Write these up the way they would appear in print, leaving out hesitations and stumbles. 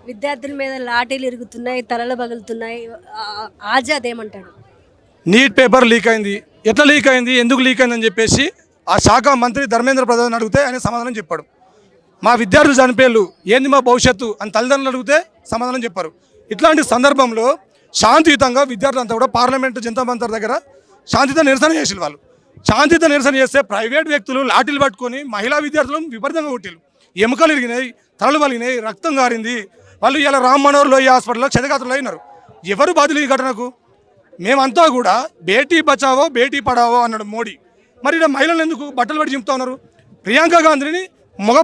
విద్యార్థుల మీద లాఠీలు ఇరుగుతున్నాయి, తలలు పగులుతున్నాయి. ఆజాద్ ఏమంటాడు? నీట్ పేపర్ లీక్ అయింది, ఎట్లా లీక్ అయింది, ఎందుకు లీక్ అయిందని చెప్పేసి ఆ శాఖ మంత్రి ధర్మేంద్ర ప్రధాన్ అడిగితే ఆయన సమాధానం చెప్పాడు. మా విద్యార్థులు చనిపోయారు, ఏంది మా భవిష్యత్తు అని తల్లిదండ్రులు అడిగితే సమాధానం చెప్పారు. ఇట్లాంటి సందర్భంలో శాంతియుతంగా విద్యార్థులంతా కూడా పార్లమెంటు జనతా మంతర్ దగ్గర శాంతియుత నిరసన చేసిన వాళ్ళు. శాంతియుత నిరసన చేస్తే ప్రైవేట్ వ్యక్తులు లాఠీలు పట్టుకొని మహిళా విద్యార్థులను విపరీతంగా కొట్టారు. ఎముకలు ఇరిగినాయి, తలలు పలిగినాయి, రక్తం కారింది. వాళ్ళు ఇలా రామ్ మనోహర్ లోహియా హాస్పిటల్లో క్షతగాత్రులు అయినారు. ఎవరు బాధ్యులు ఈ ఘటనకు? మేమంతా కూడా బేటీ బచావో బేటీ పడావో అన్నాడు మోడీ. మరి ఇలా మహిళలు ఎందుకు బట్టలు పట్టి చింపుతా ఉన్నారు? ప్రియాంక గాంధీని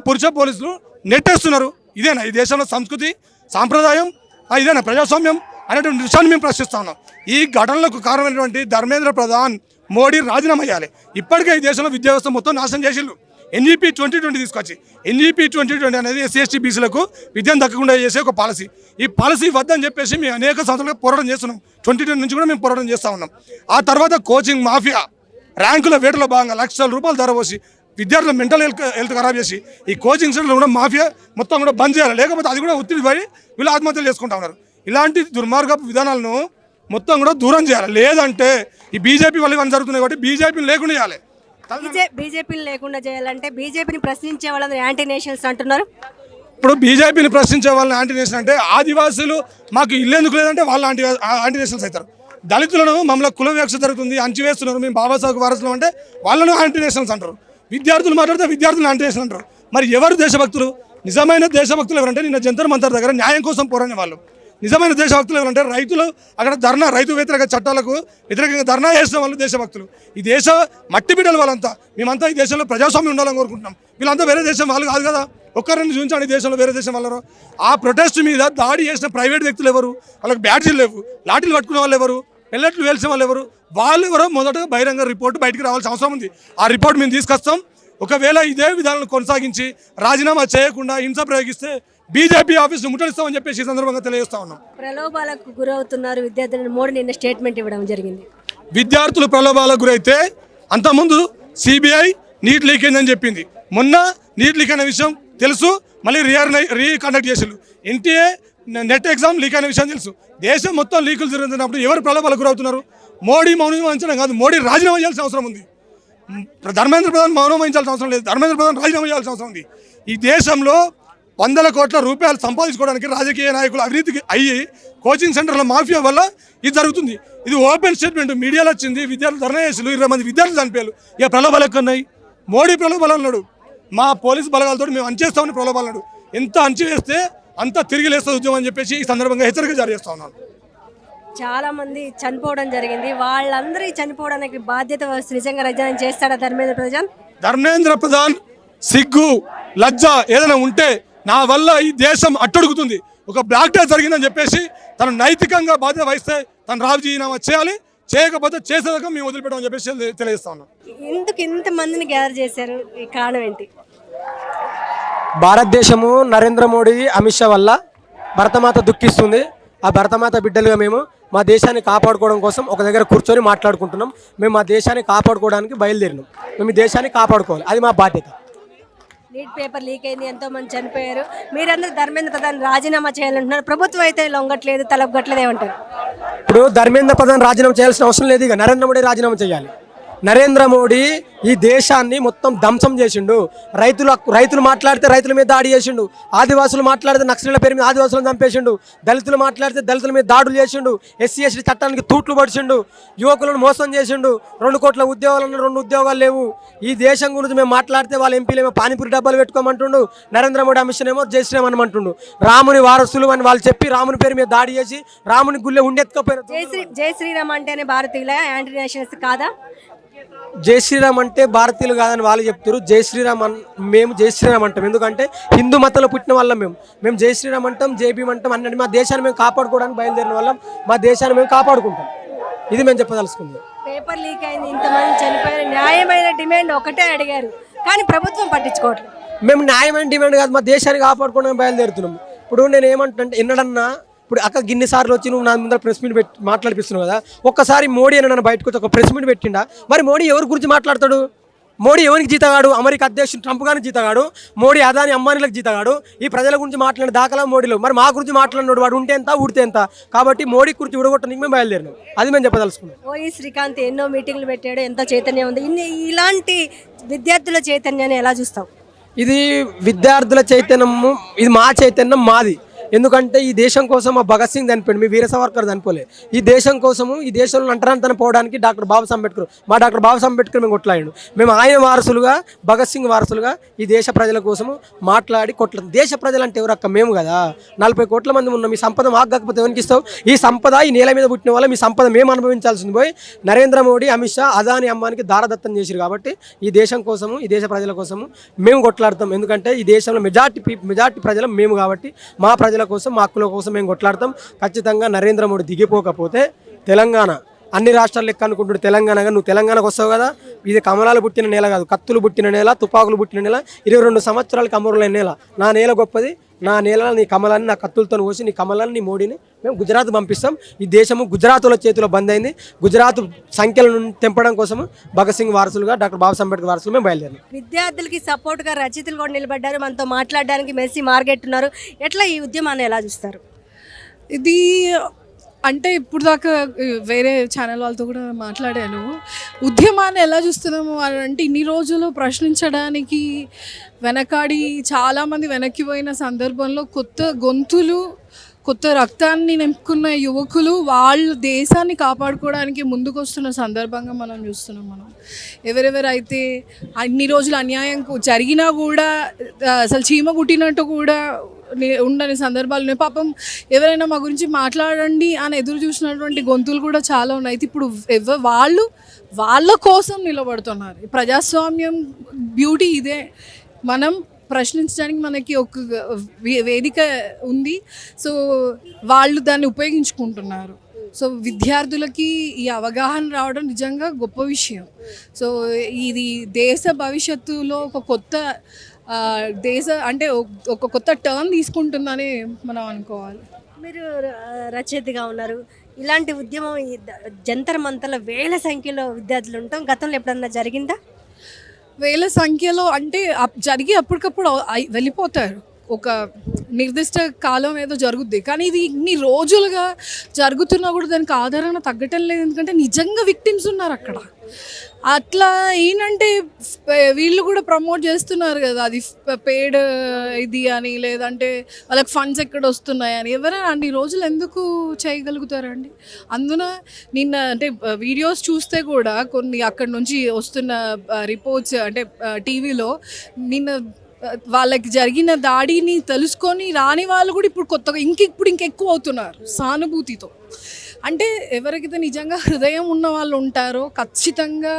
పురుష పోలీసులు నెట్టేస్తున్నారు. ఇదేనా ఈ దేశంలో సంస్కృతి, సాంప్రదాయం? ఇదేనా ప్రజాస్వామ్యం అనేటువంటి విషయాన్ని మేము ప్రశ్నిస్తా ఉన్నాం. ఈ ఘటనలకు కారణమైనటువంటి ధర్మేంద్ర ప్రధాన్, మోడీ రాజీనామా చేయాలి. ఇప్పటికే ఈ దేశంలో విద్యా వ్యవస్థ మొత్తం నాశనం చేసిండు. ఎన్ఈపీ 2020 తీసుకొచ్చి, ఎన్ఈపీ 2020 అనేది ఎస్సీ ఎస్టీ బీసీలకు విద్యను దక్కకుండా చేసే ఒక పాలసీ. ఈ పాలసీ వద్దని చెప్పేసి మేము అనేక సంవత్సరాలుగా పోరాటం చేస్తున్నాం. 2020 నుంచి కూడా మేము పోరాటం చేస్తూ ఉన్నాం. ఆ తర్వాత కోచింగ్ మాఫియా, ర్యాంకుల వేటలో భాగంగా లక్షల రూపాయలు ధర పోసి విద్యార్థుల మెంటల్ హెల్త్ ఖరాబ్ చేసి ఈ కోచింగ్ సెంటర్లు కూడా మాఫియా మొత్తం కూడా బంద్ చేయాలి. లేకపోతే అది కూడా ఒత్తిడి పడి వీళ్ళు ఆత్మహత్యలు చేసుకుంటా ఉన్నారు. ఇలాంటి దుర్మార్గపు విధానాలను మొత్తం కూడా దూరం చేయాలి. లేదంటే ఈ బీజేపీ వల్ల ఇవన్నీ జరుగుతున్నాయి కాబట్టి బీజేపీని లేకుండా చేయాలి. బీజేపీని లేకుండా చేయాలంటే బీజేపీని ప్రశ్నించే వాళ్ళని యాంటీ నేషనల్స్ అంటున్నారు. ఇప్పుడు బీజేపీని ప్రశ్నించే వాళ్ళని యాంటీ నేషనల్ అంటే ఆదివాసులు మాకు ఇల్లు ఎందుకు లేదంటే వాళ్ళు యాంటీ నేషనల్స్ అవుతారు. దళితులను మమ్మల్ని కుల వివక్ష జరుగుతుంది, అంచివేస్తున్నారు, మేము బాబాసాహెబ్ వారసులు అంటే వాళ్ళను యాంటీ నేషనల్స్ అంటారు. విద్యార్థులు మాట్లాడితే విద్యార్థులు యాంటీ నేషనల్ అంటారు. మరి ఎవరు దేశభక్తులు? నిజమైన దేశభక్తులు ఎవరంటే నిన్న జంతర్ మంతర్ దగ్గర న్యాయం కోసం పోరాడిన వాళ్ళు. నిజమైన దేశభక్తులు ఎవరంటే రైతులు అక్కడ రైతు వ్యతిరేక చట్టాలకు వ్యతిరేకంగా ధర్నా చేసిన వాళ్ళు దేశభక్తులు. ఈ దేశ మట్టి బిడ్డలు వాళ్ళంతా. మేమంతా ఈ దేశంలో ప్రజాస్వామ్యం ఉండాలని కోరుకుంటున్నాం. వీళ్ళంతా వేరే దేశం వాళ్ళు కాదు కదా. ఒక్కరిని చూపించండి ఈ దేశంలో వేరే దేశం వాళ్ళరు. ఆ ప్రొటెస్ట్ మీద దాడి చేసిన ప్రైవేట్ వ్యక్తులు ఎవరు? వాళ్ళకి బ్యాడ్జీలు లేవు, లాఠీలు పట్టుకునే వాళ్ళు ఎవరు, పెల్లెట్లు వేల్సిన వాళ్ళు ఎవరు? వాళ్ళు ఎవరో మొదట బహిరంగ రిపోర్ట్ బయటికి రావాల్సిన అవసరం ఉంది. ఆ రిపోర్ట్ మేము తీసుకొస్తాం. ఒకవేళ ఇదే విధానాలను కొనసాగించి రాజీనామా చేయకుండా హింస ప్రయోగిస్తే బీజేపీ ఆఫీస్ ముట్టడిస్తామని చెప్పేసి ఈ సందర్భంగా తెలియజేస్తా ఉన్నాం. ప్రలోభాలకు గురవుతున్నారు విద్యార్థులను మోడీ నిన్న స్టేట్మెంట్ ఇవ్వడం జరిగింది. విద్యార్థులు ప్రలోభాలకు గురైతే అంతకుముందు సిబిఐ నీట్ లీక్ అయిందని చెప్పింది. మొన్న నీట్ లీక్ అయిన విషయం తెలుసు, మళ్ళీ రీకండక్ట్ చేసిండు. ఎన్టీఏ నెట్ ఎగ్జామ్ లీక్ అయిన విషయం తెలుసు. దేశం మొత్తం లీకులు జరుగుతున్నప్పుడు ఎవరు ప్రలోభాలకు గురవుతున్నారు? మోడీ మౌనం వహించడం కాదు, మోడీ రాజీనామా చేయాల్సిన అవసరం ఉంది. ధర్మేంద్ర ప్రధాన్ మౌనం వహించాల్సిన అవసరం లేదు, ధర్మేంద్ర ప్రధాన్ రాజీనామా చేయాల్సిన అవసరం ఉంది. ఈ దేశంలో వందల కోట్ల రూపాయలు సంపాదించుకోవడానికి రాజకీయ నాయకులు అవినీతికి అయ్యి కోచింగ్ సెంటర్ల మాఫియా వల్ల ఇది జరుగుతుంది. ఇది ఓపెన్ స్టేట్మెంట్ మీడియాలో వచ్చింది. విద్యార్థులు ధర్నా చేసి 20 మంది విద్యార్థులు చనిపోయారు. ఇక ప్రలోభాలు ఎక్కడున్నాయి? మోడీ ప్రలోభాలు అన్నాడు, మా పోలీసు బలగాలతో మేము అంచేస్తామని ప్రలోభాలు అన్నాడు. ఎంత అంచివేస్తే అంత తిరిగి లేస్తుంది ఉద్యమం అని చెప్పేసి ఈ సందర్భంగా హెచ్చరిక జారీ చేస్తా ఉన్నాను. చాలా మంది చనిపోవడం జరిగింది. వాళ్ళందరి చనిపోవడానికి బాధ్యత నిజంగా రజానం చేస్తాడా ధర్మేంద్ర ప్రధాన్? ధర్మేంద్ర ప్రధాన్ సిగ్గు లజ్జ ఏదైనా ఉంటే నా వల్ల ఈ దేశం అట్టడుగుతుంది, ఒక బ్లాక్ డే జరిగిందని చెప్పేసి తను నైతికంగా బాధ్యత వహిస్తే తను రాజీనామా చేయాలి. చేయకపోతే చేసేదాకా మేము వదిలిపెట్టామని చెప్పేసి తెలియజేస్తా ఉన్నాం. ఎందుకు ఇంతమందిని గ్యాదర్ చేశారు? ఈ కారణం ఏంటి? భారతదేశము నరేంద్ర మోడీ, అమిత్ షా వల్ల భరతమాత దుఃఖిస్తుంది. ఆ భరతమాత బిడ్డలుగా మేము మా దేశాన్ని కాపాడుకోవడం కోసం ఒక దగ్గర కూర్చొని మాట్లాడుకుంటున్నాం. మేము మా దేశాన్ని కాపాడుకోవడానికి బయలుదేరినాం. మేము ఈ దేశాన్ని కాపాడుకోవాలి, అది మా బాధ్యత. నీట్ పేపర్ లీక్ అయింది, ఎంతో మంది చనిపోయారు. మీరందరూ ధర్మేంద్ర ప్రధాన్ రాజీనామా చేయాలంటున్నారు. ప్రభుత్వం అయితే లొంగట్లేదు, తలగట్లేదు. ఏమంటారు? ఇప్పుడు ధర్మేంద్ర ప్రధాన్ రాజీనామా చేయాల్సిన అవసరం లేదు, ఇక నరేంద్ర మోడీ రాజీనామా చేయాలి. నరేంద్ర మోడీ ఈ దేశాన్ని మొత్తం ధ్వంసం చేసిండు. రైతులు మాట్లాడితే రైతుల మీద దాడి చేసిండు. ఆదివాసులు మాట్లాడితే నక్సలీల పేరు మీద ఆదివాసులను చంపేసిండు. దళితులు మాట్లాడితే దళితుల మీద దాడులు చేసిండు. ఎస్సీ ఎస్టీ చట్టానికి తూట్లు పడిచిండు. యువకులను మోసం చేసిండు. 2 కోట్ల ఉద్యోగాలు 2 ఉద్యోగాలు లేవు. ఈ దేశం గురించి మేము మాట్లాడితే వాళ్ళ ఎంపీలేమో పానీపూరి డబ్బాలు పెట్టుకోమంటుండు. నరేంద్ర మోడీ అమిత్ షా ఏమో జై శ్రీరామ్ అనమంటుండు. రాముని వారసులు అని వాళ్ళు చెప్పి రాముని పేరు మీద దాడి చేసి రాముని గుళ్ళే ఉండెత్తుకోపోయారు. జై శ్రీరామ్ అంటేనే భారతీయుల యాంటీ నేషనల్స్ కాదా? జై శ్రీరామ్ అంటే భారతీయులు కాదని వాళ్ళు చెప్తారు. జై శ్రీరామ్ మేము జై శ్రీరామ్ అంటాం. ఎందుకంటే హిందూ మతంలో పుట్టిన వాళ్ళం. మేము జై శ్రీరామ్ అంటాం, జై భీమ్ అంటాం. అన్నట్టు మా దేశాన్ని మేము కాపాడుకోవడానికి బయలుదేరిన వాళ్ళం. మా దేశాన్ని మేము కాపాడుకుంటాం. ఇది మేము చెప్పదలుచుకుంది. పేపర్ లీక్ అయింది, ఇంతమంది చనిపోయారు. న్యాయమైన డిమాండ్ ఒకటే అడిగారు, కానీ ప్రభుత్వం పట్టించుకోవట్లేదు. మేము న్యాయమైన డిమాండ్ కాదు, మా దేశాన్ని కాపాడుకోవడానికి బయలుదేరుతున్నాం. ఇప్పుడు నేను ఏమంటే ఎన్నడన్నా ఇప్పుడు అక్క గిన్నిసార్లు వచ్చి నువ్వు నా ముందర ప్రెస్ మీట్ పెట్టి మాట్లాడిపిస్తున్నావు కదా. ఒక్కసారి మోడీ అని నన్ను బయటకు వచ్చి ఒక ప్రెస్ మీట్ పెట్టిండా? మరి మోడీ ఎవరి గురించి మాట్లాడతాడు? మోడీ ఎవరికి జీతగాడు? అమెరికా అధ్యక్షుడు ట్రంప్ గారికి జీతగాడు, మోడీ అదాని అంబానీలకు జీతగాడు. ఈ ప్రజల గురించి మాట్లాడిన దాఖలా మోడీలో. మరి మా గురించి మాట్లాడినాడు వాడు ఉంటే ఎంత ఊడితే ఎంత? కాబట్టి మోడీ గురించి విడగొట్టడానికి మేము బయలుదేరినాం. అది మేము చెప్పదలుచుకున్నాం. ఓయి శ్రీకాంత్ ఎన్నో మీటింగ్లు పెట్టాడు, ఎంత చైతన్యం ఉంది. ఇలాంటి విద్యార్థుల చైతన్యాన్ని ఎలా చూస్తావు? ఇది విద్యార్థుల చైతన్యము, ఇది మా చైతన్యం మాది. ఎందుకంటే ఈ దేశం కోసం మా భగత్ సింగ్ చనిపోయాడు, మీ వీర సావర్కర్ చనిపోలే. ఈ దేశం కోసము, ఈ దేశంలో అంటరాంతరం పోవడానికి డాక్టర్ బాబాసాహెబ్ అంబేద్కర్, మా డాక్టర్ బాబాసాహెబ్ అంబేద్కర్ మేము కొట్లాడాడు. మేము ఆయన వారసులుగా, భగత్ సింగ్ వారసులుగా ఈ దేశ ప్రజల కోసము మాట్లాడి కొట్లాడు. దేశ ప్రజలు అంటే ఎవరక్క? మేము కదా. 40 కోట్ల మంది ఉన్నాం. మీ సంపద మాకు కాకపోతే ఎవరికి ఇస్తావు? ఈ సంపద ఈ నేల మీద పుట్టిన వల్ల మీ సంపద మేము అనుభవించాల్సింది పోయి నరేంద్ర మోడీ, అమిత్ షా, అదాని అంబానీకి దారదత్తం చేశారు. కాబట్టి ఈ దేశం కోసము, ఈ దేశ ప్రజల కోసము మేము కొట్లాడతాం. ఎందుకంటే ఈ దేశంలో మెజార్టీ ప్రజలు మేము కాబట్టి మా ప్రజల కోసం, మా హక్కుల కోసం మేము కొట్లాడతాం. ఖచ్చితంగా నరేంద్ర మోడీ దిగిపోకపోతే తెలంగాణ అన్ని రాష్ట్రాలు లెక్క అనుకుంటున్నాడు. తెలంగాణగా నువ్వు తెలంగాణకు వస్తావు కదా. ఇది కమలాలు పుట్టిన నేల కాదు, కత్తులు పుట్టిన నేల, తుపాకులు పుట్టిన నేల, 22 సంవత్సరాలకు అమరులైన నేల. నా నేల గొప్పది. నా నేల నీ కమలాన్ని, నా కత్తులతో కోసి నీ కమలాన్ని, నీ మోడీని మేము గుజరాత్ పంపిస్తాం. ఈ దేశము గుజరాతుల చేతిలో బంద్ అయింది. గుజరాత్ సంఖ్యలను తెంపడం కోసము భగత్ సింగ్ వారసులుగా, డాక్టర్ బాబాసాహెబ్ అంబేద్కర్ వారసులు మేము బయలుదేరాం. విద్యార్థులకి సపోర్ట్గా రచయితలు కూడా నిలబడ్డారు, మనతో మాట్లాడడానికి మెస్సీ మార్గెట్ ఉన్నారు. ఎట్లా ఈ ఉద్యమాన్ని ఎలా చూస్తారు? ఇది అంటే ఇప్పుడు దాకా వేరే ఛానల్ వాళ్ళతో కూడా మాట్లాడాను. ఉద్యమాన్ని ఎలా చూస్తున్నాము అని అంటే ఇన్ని రోజులు ప్రశ్నించడానికి వెనకాడి చాలామంది వెనక్కిపోయిన సందర్భంలో కొత్త గొంతులు, కొత్త రక్తాన్ని నింపుకున్న యువకులు వాళ్ళ దేశాన్ని కాపాడుకోవడానికి ముందుకు వస్తున్న సందర్భంగా మనం చూస్తున్నాం. మనం ఎవరెవరైతే అన్ని రోజులు అన్యాయం జరిగినా కూడా అసలు చీమ కుట్టినట్టు కూడా ఉండని సందర్భాలు ఉన్నాయి. పాపం ఎవరైనా మా గురించి మాట్లాడండి అని ఎదురు చూసినటువంటి గొంతులు కూడా చాలా ఉన్నాయి. అయితే ఇప్పుడు వాళ్ళ కోసం నిలబడుతున్నారు. ప్రజాస్వామ్యం బ్యూటీ ఇదే. మనం ప్రశ్నించడానికి మనకి ఒక వేదిక ఉంది. సో వాళ్ళు దాన్ని ఉపయోగించుకుంటున్నారు. సో విద్యార్థులకి ఈ అవగాహన రావడం నిజంగా గొప్ప విషయం. సో ఇది దేశ భవిష్యత్తులో ఒక కొత్త అంటే ఒక కొత్త టర్న్ తీసుకుంటుందని మనం అనుకోవాలి. మీరు రచయితగా ఉన్నారు. ఇలాంటి ఉద్యమం జంతర్ మంతర్లో వేల సంఖ్యలో విద్యార్థులు ఉంటాం. గతంలో ఎప్పుడన్నా జరిగిందా? వేల సంఖ్యలో అంటే జరిగి అప్పటికప్పుడు వెళ్ళిపోతారు. ఒక నిర్దిష్ట కాలం ఏదో జరుగుద్ది. కానీ ఇది ఇన్ని రోజులుగా జరుగుతున్నా కూడా దానికి ఆదరణ తగ్గటం లేదు. ఎందుకంటే నిజంగా విక్టిమ్స్ ఉన్నారు అక్కడ. అట్లా ఏంటంటే వీళ్ళు కూడా ప్రమోట్ చేస్తున్నారు కదా, అది పేడ్ ఇది అని, లేదంటే వాళ్ళకి ఫండ్స్ ఎక్కడ వస్తున్నాయని. ఎవరైనా అన్ని రోజులు ఎందుకు చేయగలుగుతారండి? అందున నిన్న అంటే వీడియోస్ చూస్తే కూడా కొన్ని అక్కడ నుంచి వస్తున్న రిపోర్ట్స్ అంటే టీవీలో నిన్న వాళ్ళకి జరిగిన దాడిని తెలుసుకొని రాని వాళ్ళు కూడా ఇప్పుడు కొత్తగా ఇంకెక్కువ అవుతున్నారు సానుభూతితో. అంటే ఎవరికైతే నిజంగా హృదయం ఉన్న వాళ్ళు ఉంటారో ఖచ్చితంగా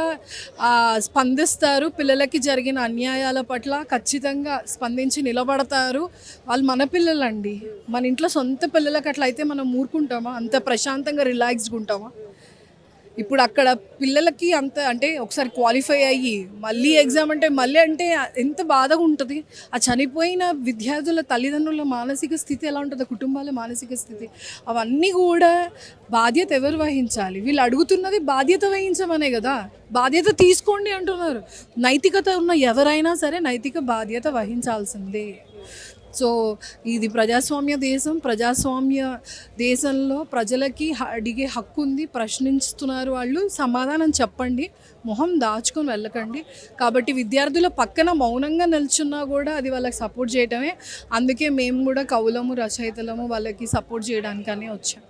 స్పందిస్తారు. పిల్లలకి జరిగిన అన్యాయాల పట్ల ఖచ్చితంగా స్పందించి నిలబడతారు. వాళ్ళు మన పిల్లలండి. మన ఇంట్లో సొంత పిల్లలకి అట్లా అయితే మనం ఊరుకుంటామా? అంత ప్రశాంతంగా రిలాక్స్గా ఉంటామా? ఇప్పుడు అక్కడ పిల్లలకి అంత అంటే ఒకసారి క్వాలిఫై అయ్యి మళ్ళీ ఎగ్జామ్ అంటే మళ్ళీ అంటే ఎంత బాధగా ఉంటుంది. ఆ చనిపోయిన విద్యార్థుల తల్లిదండ్రుల మానసిక స్థితి ఎలా ఉంటుందో, కుటుంబాల మానసిక స్థితి, అవన్నీ కూడా బాధ్యత ఎవరు వహించాలి? వీళ్ళు అడుగుతున్నది బాధ్యత వహించమనే కదా. బాధ్యత తీసుకోండి అంటున్నారు. నైతికత ఉన్న ఎవరైనా సరే నైతిక బాధ్యత వహించాల్సిందే. సో ఇది ప్రజాస్వామ్య దేశం. ప్రజాస్వామ్య దేశంలో ప్రజలకి అడిగే హక్కు ఉంది. ప్రశ్నిస్తున్నారు వాళ్ళు, సమాధానం చెప్పండి, మొహం దాచుకొని వెళ్ళకండి. కాబట్టి విద్యార్థుల పక్కన మౌనంగా నిల్చున్నా కూడా అది వాళ్ళకి సపోర్ట్ చేయటమే. అందుకే మేము కూడా కవులము, రచయితలము వాళ్ళకి సపోర్ట్ చేయడానికనే వచ్చాం.